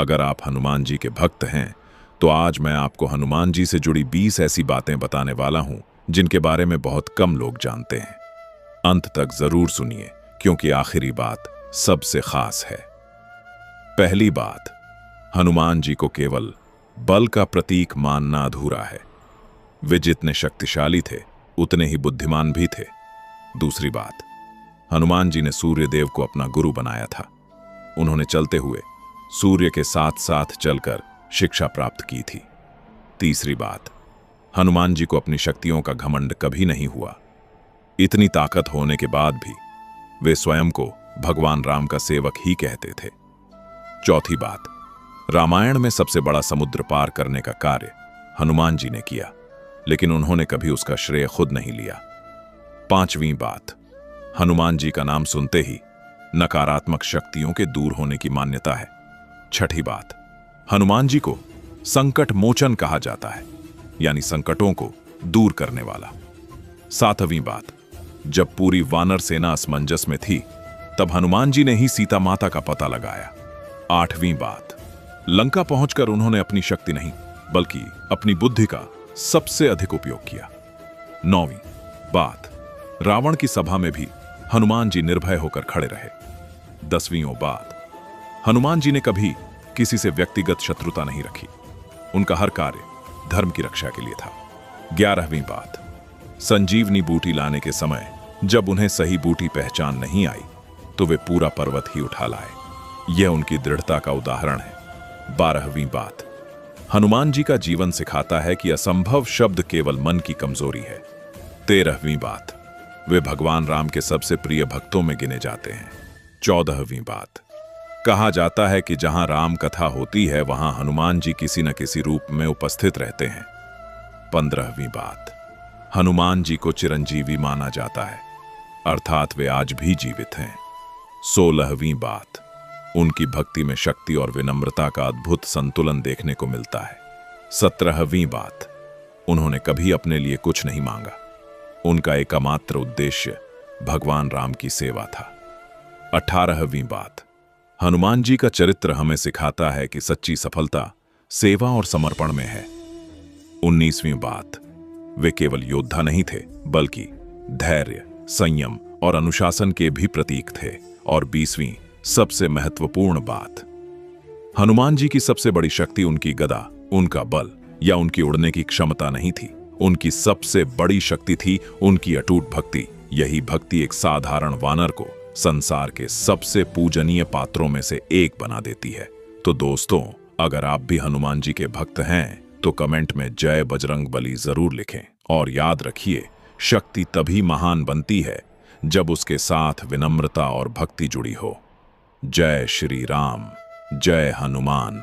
अगर आप हनुमान जी के भक्त हैं तो आज मैं आपको हनुमान जी से जुड़ी 20 ऐसी बातें बताने वाला हूं जिनके बारे में बहुत कम लोग जानते हैं। अंत तक जरूर सुनिए क्योंकि आखिरी बात सबसे खास है। पहली बात, हनुमान जी को केवल बल का प्रतीक मानना अधूरा है। वे जितने शक्तिशाली थे उतने ही बुद्धिमान भी थे। दूसरी बात, हनुमान जी ने सूर्य देव को अपना गुरु बनाया था। उन्होंने चलते हुए सूर्य के साथ साथ चलकर शिक्षा प्राप्त की थी। तीसरी बात, हनुमान जी को अपनी शक्तियों का घमंड कभी नहीं हुआ। इतनी ताकत होने के बाद भी वे स्वयं को भगवान राम का सेवक ही कहते थे। चौथी बात, रामायण में सबसे बड़ा समुद्र पार करने का कार्य हनुमान जी ने किया, लेकिन उन्होंने कभी उसका श्रेय खुद नहीं लिया। पांचवीं बात, हनुमान जी का नाम सुनते ही नकारात्मक शक्तियों के दूर होने की मान्यता है। छठी बात, हनुमान जी को संकट मोचन कहा जाता है, यानी संकटों को दूर करने वाला। सातवीं बात, जब पूरी वानर सेना असमंजस में थी तब हनुमान जी ने ही सीता माता का पता लगाया। आठवीं बात, लंका पहुंचकर उन्होंने अपनी शक्ति नहीं बल्कि अपनी बुद्धि का सबसे अधिक उपयोग किया। नौवीं बात, रावण की सभा में भी हनुमान जी निर्भय होकर खड़े रहे। 10वीं बात, हनुमान जी ने कभी किसी से व्यक्तिगत शत्रुता नहीं रखी। उनका हर कार्य धर्म की रक्षा के लिए था। 11वीं बात, संजीवनी बूटी लाने के समय जब उन्हें सही बूटी पहचान नहीं आई तो वे पूरा पर्वत ही उठा लाए। यह उनकी दृढ़ता का उदाहरण है। 12वीं बात, हनुमान जी का जीवन सिखाता है कि असंभव शब्द केवल मन की कमजोरी है। 13वीं बात, वे भगवान राम के सबसे प्रिय भक्तों में गिने जाते हैं। 14वीं बात, कहा जाता है कि जहां राम कथा होती है वहां हनुमान जी किसी न किसी रूप में उपस्थित रहते हैं। 15वीं बात, हनुमान जी को चिरंजीवी माना जाता है, अर्थात वे आज भी जीवित हैं। 16वीं बात, उनकी भक्ति में शक्ति और विनम्रता का अद्भुत संतुलन देखने को मिलता है। 17वीं बात, उन्होंने कभी अपने लिए कुछ नहीं मांगा। उनका एकमात्र उद्देश्य भगवान राम की सेवा था। 18वीं बात, हनुमान जी का चरित्र हमें सिखाता है कि सच्ची सफलता सेवा और समर्पण में है। 19वीं बात, वे केवल योद्धा नहीं थे बल्कि धैर्य, संयम और अनुशासन के भी प्रतीक थे। और 20वीं सबसे महत्वपूर्ण बात, हनुमान जी की सबसे बड़ी शक्ति उनकी गदा, उनका बल या उनकी उड़ने की क्षमता नहीं थी। उनकी सबसे बड़ी शक्ति थी उनकी अटूट भक्ति। यही भक्ति एक साधारण वानर को संसार के सबसे पूजनीय पात्रों में से एक बना देती है। तो दोस्तों, अगर आप भी हनुमान जी के भक्त हैं तो कमेंट में जय बजरंगबली जरूर लिखें। और याद रखिए, शक्ति तभी महान बनती है जब उसके साथ विनम्रता और भक्ति जुड़ी हो। जय श्री राम, जय हनुमान।